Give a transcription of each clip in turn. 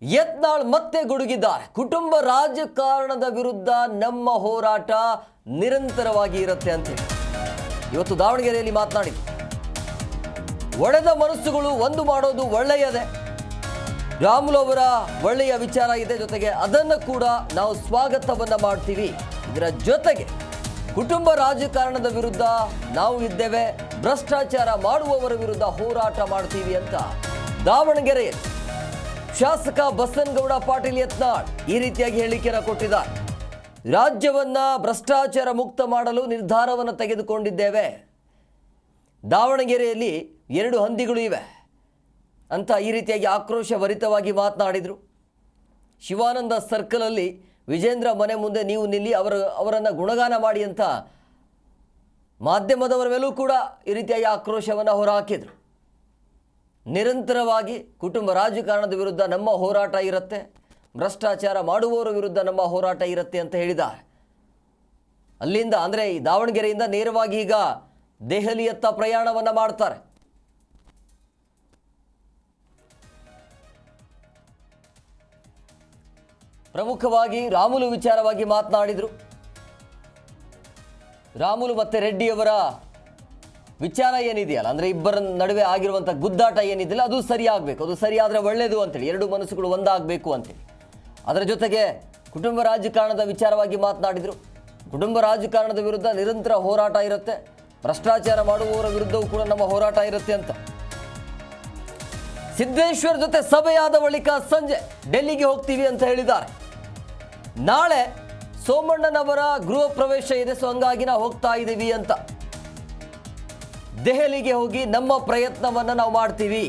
ಯತ್ನಾಳ್ ಮತ್ತೆ ಗುಡುಗಿದ್ದಾರೆ. ಕುಟುಂಬ ರಾಜಕಾರಣದ ವಿರುದ್ಧ ನಮ್ಮ ಹೋರಾಟ ನಿರಂತರವಾಗಿ ಇರುತ್ತೆ ಅಂತ ಇವತ್ತು ದಾವಣಗೆರೆಯಲ್ಲಿ ಮಾತನಾಡಿದ್ರು. ಒಡೆದ ಮನಸ್ಸುಗಳು ಒಂದು ಮಾಡೋದು ಒಳ್ಳೆಯದೇ. ರಾಮುಲು ಅವರ ಒಳ್ಳೆಯ ವಿಚಾರ ಇದೆ, ಜೊತೆಗೆ ಅದನ್ನು ಕೂಡ ನಾವು ಸ್ವಾಗತವನ್ನ ಮಾಡ್ತೀವಿ. ಇದರ ಜೊತೆಗೆ ಕುಟುಂಬ ರಾಜಕಾರಣದ ವಿರುದ್ಧ ನಾವು ಇದ್ದೇವೆ, ಭ್ರಷ್ಟಾಚಾರ ಮಾಡುವವರ ವಿರುದ್ಧ ಹೋರಾಟ ಮಾಡ್ತೀವಿ ಅಂತ ದಾವಣಗೆರೆಯಲ್ಲಿ ಶಾಸಕ ಬಸನಗೌಡ ಪಾಟೀಲ್ ಯತ್ನಾಳ್ ಈ ರೀತಿಯಾಗಿ ಹೇಳಿಕೆಯನ್ನು ಕೊಟ್ಟಿದ್ದಾರೆ. ರಾಜ್ಯವನ್ನ ಭ್ರಷ್ಟಾಚಾರ ಮುಕ್ತ ಮಾಡಲು ನಿರ್ಧಾರವನ್ನು ತೆಗೆದುಕೊಂಡಿದ್ದೇವೆ. ದಾವಣಗೆರೆಯಲ್ಲಿ 2 ಹಂದಿಗಳು ಇವೆ ಅಂತ ಈ ರೀತಿಯಾಗಿ ಆಕ್ರೋಶಭರಿತವಾಗಿ ಮಾತನಾಡಿದರು. ಶಿವಾನಂದ ಸರ್ಕಲಲ್ಲಿ ವಿಜೇಂದ್ರ ಮನೆ ಮುಂದೆ ನೀವು ನಿಲ್ಲಿ, ಅವರನ್ನು ಗುಣಗಾನ ಮಾಡಿ ಅಂತ ಮಾಧ್ಯಮದವರ ಮೇಲೂ ಕೂಡ ಈ ರೀತಿಯಾಗಿ ಆಕ್ರೋಶವನ್ನು ಹೊರಹಾಕಿದರು. ನಿರಂತರವಾಗಿ ಕುಟುಂಬ ರಾಜಕಾರಣದ ವಿರುದ್ಧ ನಮ್ಮ ಹೋರಾಟ ಇರುತ್ತೆ, ಭ್ರಷ್ಟಾಚಾರ ಮಾಡುವವರ ವಿರುದ್ಧ ನಮ್ಮ ಹೋರಾಟ ಇರುತ್ತೆ ಅಂತ ಹೇಳಿದ್ದಾರೆ. ಅಲ್ಲಿಂದ ಅಂದರೆ ಈ ದಾವಣಗೆರೆಯಿಂದ ನೇರವಾಗಿ ಈಗ ದೆಹಲಿಯತ್ತ ಪ್ರಯಾಣವನ್ನು ಮಾಡ್ತಾರೆ. ಪ್ರಮುಖವಾಗಿ ರಾಮುಲು ವಿಚಾರವಾಗಿ ಮಾತನಾಡಿದರು. ರಾಮುಲು ಮತ್ತು ರೆಡ್ಡಿಯವರ ವಿಚಾರ ಏನಿದೆಯಲ್ಲ, ಅಂದರೆ ಇಬ್ಬರ ನಡುವೆ ಆಗಿರುವಂಥ ಗುದ್ದಾಟ ಏನಿದೆಯಲ್ಲ, ಅದು ಸರಿಯಾಗಬೇಕು, ಅದು ಸರಿಯಾದರೆ ಒಳ್ಳೆಯದು ಅಂತೇಳಿ, 2 ಮನಸ್ಸುಗಳು ಒಂದಾಗಬೇಕು ಅಂತೇಳಿ. ಅದರ ಜೊತೆಗೆ ಕುಟುಂಬ ರಾಜಕಾರಣದ ವಿಚಾರವಾಗಿ ಮಾತನಾಡಿದರು. ಕುಟುಂಬ ರಾಜಕಾರಣದ ವಿರುದ್ಧ ನಿರಂತರ ಹೋರಾಟ ಇರುತ್ತೆ, ಭ್ರಷ್ಟಾಚಾರ ಮಾಡುವವರ ವಿರುದ್ಧವೂ ಕೂಡ ನಮ್ಮ ಹೋರಾಟ ಇರುತ್ತೆ ಅಂತ. ಸಿದ್ದೇಶ್ವರ್ ಜೊತೆ ಸಭೆಯಾದ ಬಳಿಕ ಸಂಜೆ ಡೆಲ್ಲಿಗೆ ಹೋಗ್ತೀವಿ ಅಂತ ಹೇಳಿದ್ದಾರೆ. ನಾಳೆ ಸೋಮಣ್ಣನವರ ಗೃಹ ಪ್ರವೇಶ ಇದೆ, ಸೊ ಹಂಗಾಗಿ ನಾವು ಹೋಗ್ತಾ ಇದ್ದೀವಿ ಅಂತ. ದೆಹಲಿಗೆ ಹೋಗಿ ನಮ್ಮ ಪ್ರಯತ್ನವನ್ನು ನಾವು ಮಾಡ್ತೀವಿ.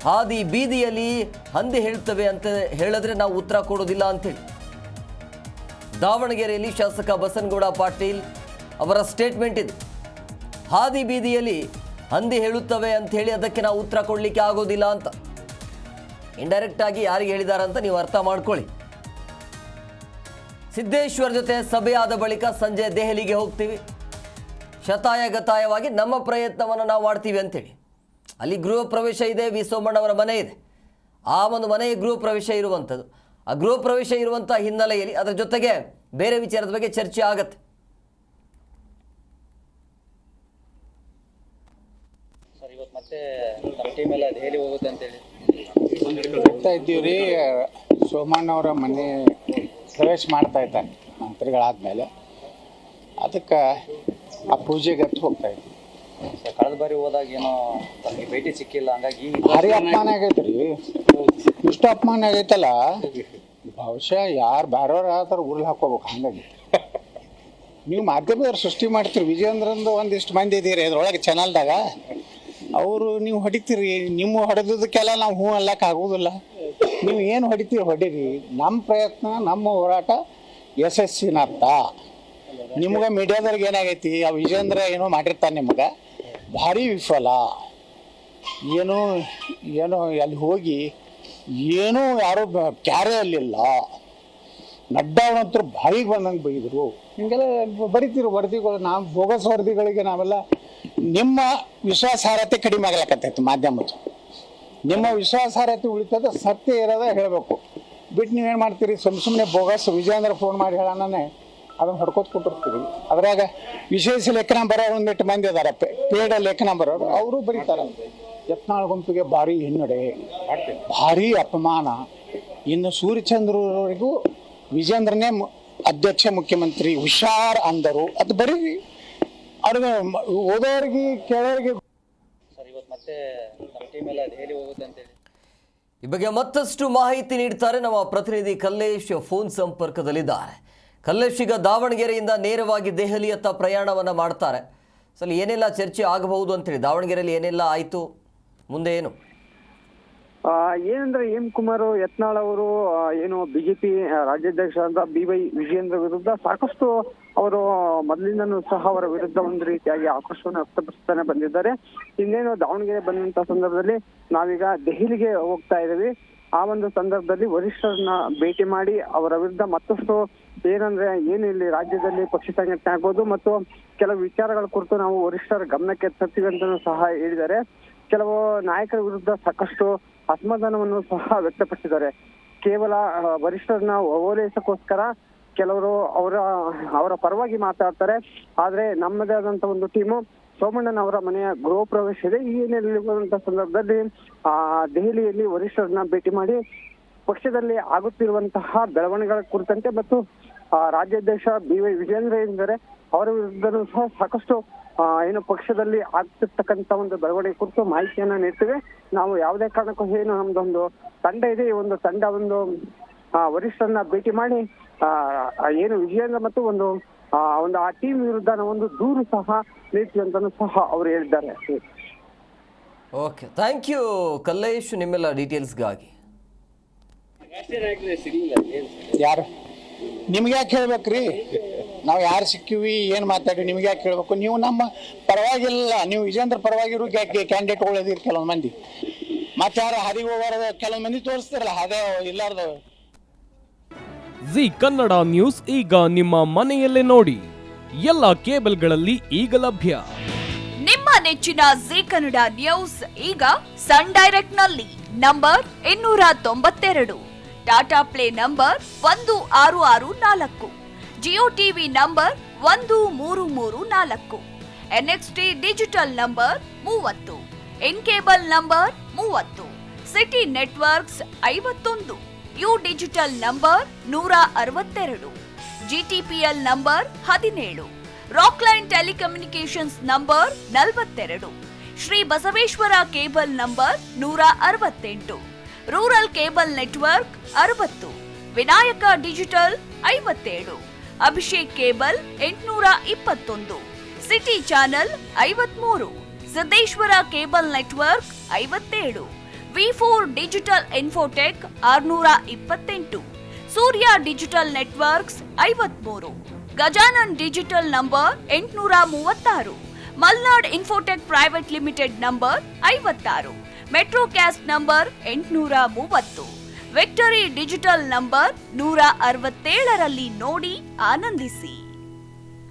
ಹಾದಿ ಬೀದಿಯಲ್ಲಿ ಹಂದಿ ಹೇಳ್ತವೆ ಅಂತ ಹೇಳಿದ್ರೆ ನಾವು ಉತ್ತರ ಕೊಡೋದಿಲ್ಲ ಅಂತೇಳಿ ದಾವಣಗೆರೆಯಲ್ಲಿ ಶಾಸಕ ಬಸನಗೌಡ ಪಾಟೀಲ್ ಅವರ ಸ್ಟೇಟ್ಮೆಂಟ್ ಇದೆ. ಹಾದಿ ಬೀದಿಯಲ್ಲಿ ಹಂದಿ ಹೇಳುತ್ತವೆ ಅಂತ ಹೇಳಿ ಅದಕ್ಕೆ ನಾವು ಉತ್ತರ ಕೊಡಲಿಕ್ಕೆ ಆಗೋದಿಲ್ಲ ಅಂತ ಇಂಡೈರೆಕ್ಟ್ ಆಗಿ ಯಾರಿಗೆ ಹೇಳಿದ್ದಾರೆ ಅಂತ ನೀವು ಅರ್ಥ ಮಾಡ್ಕೊಳ್ಳಿ. ಸಿದ್ದೇಶ್ವರ್ ಜೊತೆ ಸಭೆಯಾದ ಬಳಿಕ ಸಂಜೆ ದೆಹಲಿಗೆ ಹೋಗ್ತೀವಿ, ಶತಾಯಗತಾಯವಾಗಿ ನಮ್ಮ ಪ್ರಯತ್ನವನ್ನು ನಾವು ಮಾಡ್ತೀವಿ ಅಂತೇಳಿ. ಅಲ್ಲಿ ಗೃಹ ಪ್ರವೇಶ ಇದೆ, ವಿ ಸೋಮಣ್ಣವರ ಮನೆ ಇದೆ, ಆ ಒಂದು ಮನೆಯ ಗೃಹ ಪ್ರವೇಶ ಇರುವಂಥದ್ದು. ಆ ಗೃಹ ಪ್ರವೇಶ ಇರುವಂಥ ಹಿನ್ನೆಲೆಯಲ್ಲಿ ಅದರ ಜೊತೆಗೆ ಬೇರೆ ವಿಚಾರದ ಬಗ್ಗೆ ಚರ್ಚೆ ಆಗತ್ತೆ. ಸರ್, ಇವತ್ತು ಮತ್ತೆ ನಮ್ಮ ಟೀಮ್ ಎಲ್ಲ ದೆಹಲಿ ಹೋಗುತ್ತೆ ಅಂತೇಳಿ ಹೋಗ್ತಾ ಇದ್ದೀವಿ ರೀ. ಸೋಮಣ್ಣವರ ಮನೆ ಪ್ರವೇಶ ಮಾಡ್ತಾ ಇದ್ದಾರೆ ಮಂತ್ರಿಗಳಾದ್ಮೇಲೆ, ಅದಕ್ಕೆ ಆ ಪೂಜೆಗೆ ಹೋಗ್ತಾ ಇದ್ವಿ. ಕಳೆದ ಬಾರಿ ಹೋದಾಗ ಏನೋ ತಮಗೆ ಭೇಟಿ ಸಿಕ್ಕಿಲ್ಲ, ಹಂಗಾಗಿ ಭಾರಿ ಅಪಮಾನ ಆಗೈತೆ ರೀ. ಇಷ್ಟು ಅಪಮಾನ ಆಗೈತಲ್ಲ, ಬಹುಶಃ ಯಾರು ಬೇರೆಯವ್ರು ಆದ್ರೆ ಉರ್ಲ್ ಹಾಕೋಬೇಕು. ಹಂಗಾಗಿ ನೀವು ಮಾಧ್ಯಮದವ್ರು ಸೃಷ್ಟಿ ಮಾಡ್ತೀರಿ. ವಿಜಯೇಂದ್ರಂದು ಒಂದಿಷ್ಟು ಮಂದಿ ಇದ್ದೀರಿ ಅದ್ರೊಳಗೆ ಚಾನಲ್ದಾಗ, ಅವರು ನೀವು ಹೊಡಿತೀರಿ. ನಿಮ್ಮ ಹೊಡೆದಕ್ಕೆಲ್ಲ ನಾವು ಹ್ಞೂ ಅಲ್ಲಕ್ಕೆ ಆಗೋದಿಲ್ಲ. ನೀವು ಏನು ಹೊಡಿತೀರಿ ಹೊಡೀರಿ. ನಮ್ಮ ಪ್ರಯತ್ನ, ನಮ್ಮ ಹೋರಾಟ ಯಶಸ್ಸಿನ ಅರ್ಥ. ನಿಮ್ಗೆ ಮೀಡಿಯಾದವ್ರಿಗೆ ಏನಾಗೈತಿ, ಆ ವಿಜೇಂದ್ರ ಏನೋ ಮಾಡಿರ್ತಾನೆ, ನಿಮ್ಗೆ ಭಾರಿ ವಿಫಲ. ಏನೋ ಅಲ್ಲಿ ಹೋಗಿ ಏನೂ ಯಾರೂ ಕ್ಯಾರೆ ಅಲ್ಲಿಲ್ಲ. ನಡ್ಡಾವಂತರು ಬಾಯಿಗೆ ಬಂದಂಗೆ ಬೈದರು. ಹಿಂಗೆಲ್ಲ ಬರಿತೀರಿ ವರದಿಗಳು. ನಾವು ಬೋಗಸ್ ವರದಿಗಳಿಗೆ ನಾವೆಲ್ಲ ನಿಮ್ಮ ವಿಶ್ವಾಸಾರ್ಹತೆ ಕಡಿಮೆ ಆಗ್ಲಕತ್ತೈತಿ. ಮಾಧ್ಯಮದ್ದು ನಿಮ್ಮ ವಿಶ್ವಾಸಾರ್ಹತೆ ಉಳಿತದ, ಸತ್ಯ ಇರೋದ ಹೇಳಬೇಕು. ಬಿಟ್ಟು ನೀವೇನು ಮಾಡ್ತೀರಿ, ಸುಮ್ಮನೆ ಬೋಗಸ್ ವಿಜಯೇಂದ್ರ ಫೋನ್ ಮಾಡಿ ಹೇಳೋಣನೆ ಅದನ್ನು ಹೊಡ್ಕೋತ ಕೊಟ್ಟಿರ್ತೀವಿ. ಅದ್ರಾಗ ವಿಶೇಷ ಲೇಖನ ಬರೋರು ಒಂದಿಟ್ಟು ಮಂದಿ ಅದಾರ, ಪೇಡ ಲೇಖನ ಬರೋರು, ಅವರು ಬರೀತಾರೆ. ಯತ್ನಾಳ್ ಗುಂಪಿಗೆ ಭಾರಿ ಹಿನ್ನಡೆ, ಭಾರಿ ಅಪಮಾನ. ಇನ್ನು ಸೂರ್ಯಚಂದ್ರವರೆಗೂ ವಿಜೇಂದ್ರನೇ ಅಧ್ಯಕ್ಷ ಮುಖ್ಯಮಂತ್ರಿ ಹುಷಾರ್ ಅಂದರು. ಅದು ಬರೀರಿ. ಅವ್ರಿಗೆ ಓದೋರಿಗೆ ಕೇಳೋರಿಗೆ. ಸರ್, ಇವತ್ತು ಮತ್ತೆ ನಮ್ಮ ಟೀಮ್ ಎಲ್ಲ ದೆಹಲಿ ಹೋಗುತ್ತೆ ಅಂತೇಳಿ ಈ ಬಗ್ಗೆ ಮತ್ತಷ್ಟು ಮಾಹಿತಿ ನೀಡ್ತಾರೆ ನಮ್ಮ ಪ್ರತಿನಿಧಿ ಕಲ್ಲೇಶ್ ಫೋನ್ ಸಂಪರ್ಕದಲ್ಲಿದ್ದಾರೆ. ಕಲ್ಲೇಶ್, ಈಗ ದಾವಣಗೆರೆಯಿಂದ ನೇರವಾಗಿ ದೆಹಲಿಯತ್ತ ಪ್ರಯಾಣವನ್ನು ಮಾಡ್ತಾರೆ. ಸರಿ, ಏನೆಲ್ಲ ಚರ್ಚೆ ಆಗಬಹುದು ಅಂತೇಳಿ ದಾವಣಗೆರೆಯಲ್ಲಿ ಏನೆಲ್ಲ ಆಯಿತು, ಮುಂದೆ ಏನು? ಏನಂದ್ರೆ ಕುಮಾರ್ ಯತ್ನಾಳ್ ಅವರು ಏನು ಬಿಜೆಪಿ ರಾಜ್ಯಾಧ್ಯಕ್ಷರಾದ BY ವಿಜಯೇಂದ್ರ ವಿರುದ್ಧ ಸಾಕಷ್ಟು ಅವರು ಮೊದಲಿಂದನೂ ಸಹ ಅವರ ವಿರುದ್ಧ ಒಂದು ರೀತಿಯಾಗಿ ಆಕ್ರೋಶವನ್ನು ವ್ಯಕ್ತಪಡಿಸ್ತಾನೆ ಬಂದಿದ್ದಾರೆ. ಇನ್ನೇನು ದಾವಣಗೆರೆ ಬಂದಂತ ಸಂದರ್ಭದಲ್ಲಿ ನಾವೀಗ ದೆಹಲಿಗೆ ಹೋಗ್ತಾ ಇದ್ದೀವಿ. ಆ ಒಂದು ಸಂದರ್ಭದಲ್ಲಿ ವರಿಷ್ಠರನ್ನ ಭೇಟಿ ಮಾಡಿ ಅವರ ವಿರುದ್ಧ ಮತ್ತಷ್ಟು ಏನಂದ್ರೆ ಏನು ಇಲ್ಲಿ ರಾಜ್ಯದಲ್ಲಿ ಪಕ್ಷ ಸಂಘಟನೆ ಆಗ್ಬೋದು ಮತ್ತು ಕೆಲವು ವಿಚಾರಗಳ ಕುರಿತು ನಾವು ವರಿಷ್ಠರ ಗಮನಕ್ಕೆ ತರ್ತೀವಿ ಅಂತ ಸಹ ಹೇಳಿದ್ದಾರೆ. ಕೆಲವು ನಾಯಕರ ವಿರುದ್ಧ ಸಾಕಷ್ಟು ಅಸಮಾಧಾನವನ್ನು ಸಹ ವ್ಯಕ್ತಪಡಿಸಿದ್ದಾರೆ. ಕೇವಲ ವರಿಷ್ಠರನ್ನ ಓಲೈಸಕ್ಕೋಸ್ಕರ ಕೆಲವರು ಅವರ ಪರವಾಗಿ ಮಾತಾಡ್ತಾರೆ. ಆದ್ರೆ ನಮ್ಮದೇ ಆದಂತ ಒಂದು ಟೀಮು ಸೋಮಣ್ಣನವರ ಮನೆಯ ಗೃಹ ಪ್ರವೇಶ ಇದೆ. ಈ ಹಿನ್ನೆಲೆಯಲ್ಲಿರುವಂತಹ ಸಂದರ್ಭದಲ್ಲಿ ದೆಹಲಿಯಲ್ಲಿ ವರಿಷ್ಠರನ್ನ ಭೇಟಿ ಮಾಡಿ ಪಕ್ಷದಲ್ಲಿ ಆಗುತ್ತಿರುವಂತಹ ಬೆಳವಣಿಗೆಗಳ ಕುರಿತಂತೆ ಮತ್ತು ರಾಜ್ಯಾಧ್ಯಕ್ಷ BY ವಿಜೇಂದ್ರ ಏನಿದ್ದಾರೆ ಅವರ ವಿರುದ್ಧನೂ ಸಹ ಸಾಕಷ್ಟು ಏನು ಪಕ್ಷದಲ್ಲಿ ಆಗ್ತಿರ್ತಕ್ಕಂಥ ಒಂದು ಬೆಳವಣಿಗೆ ಕುರಿತು ಮಾಹಿತಿಯನ್ನ ನೀಡ್ತೇವೆ. ನಾವು ಯಾವುದೇ ಕಾರಣಕ್ಕೂ ಏನು ನಮ್ದೊಂದು ತಂಡ ಇದೆ, ಈ ಒಂದು ತಂಡ ಒಂದು ವರಿಷ್ಠರನ್ನ ಭೇಟಿ ಮಾಡಿ ಏನು ವಿಜೇಂದ್ರ ಮತ್ತು ಒಂದು ಆ ಟೀಮ್ ವಿರುದ್ಧ ಒಂದು ದೂರು ಸಹ ನೀಡ್ತೀವಿ ಅಂತಾನು ಸಹ ಅವರು ಹೇಳಿದ್ದಾರೆ. ಓಕೆ, ಥ್ಯಾಂಕ್ ಯು ಕಲ್ಲೇಶ್ ನಿಮ್ಮೆಲ್ಲ ಡೀಟೇಲ್ಸ್ಗಾಗಿ. ಯಾರು ನಿಮ್ಗೆ ಯಾಕೆ ಹೇಳ್ಬೇಕ್ರಿ? ನಾವು ಯಾರು ಸಿಕ್ಕಿವಿ ಏನು ಮಾತಾಡಿ ನಿಮ್ಗೆ ಯಾಕೆ ಹೇಳ್ಬೇಕು? ನೀವು ನಮ್ಮ ಪರವಾಗಿಲ್ಲ, ನೀವು ವಿಜೇಂದ್ರ ಪರವಾಗಿರೋ ಕ್ಯಾಂಡಿಡೇಟ್ಗಳು ಇದ್ದೀರಿ ಕೆಲವೊಂದು ಮಂದಿ. ಮತ್ತೆ ಯಾರು ಹರಿಗೆ ಹೋಗೋರು ಕೆಲವೊಂದು ಮಂದಿ ತೋರಿಸ್ತಿರಲ್ಲ ಅದೇ ಇಲ್ಲಾರ್ದು. ಜಿ ಕನ್ನಡ ನ್ಯೂಸ್ ಈಗ ನಿಮ್ಮ ಮನೆಯಲ್ಲೇ ನೋಡಿ. ಎಲ್ಲ ಕೇಬಲ್ಗಳಲ್ಲಿ ಈಗ ಲಭ್ಯ. ನಿಮ್ಮ ನೆಚ್ಚಿನ ಜಿ ಕನ್ನಡ ನ್ಯೂಸ್ ಈಗ ಸನ್ ಡೈರೆಕ್ಟ್ ನಲ್ಲಿ number 292, Tata play number 1664, Jio TV number 1334, NXT digital number 30, in cable number 30, city networks 51, U digital number 162, GTPL number 17, Rockline telecommunications number 42, Shri Basaveshwara cable number 168, rural cable network 60, Vinayaka digital 57, Abhishek cable 821, city channel 53, Siddeshwara cable network 57, V4 digital Infotech 628, Surya digital networks 53, Gajanan digital number 836, Malnad Infotech Private Limited number 56, Metrocast number 830, Victory Digital number 167ರಲ್ಲಿ ನೋಡಿ ಆನಂದಿಸಿ.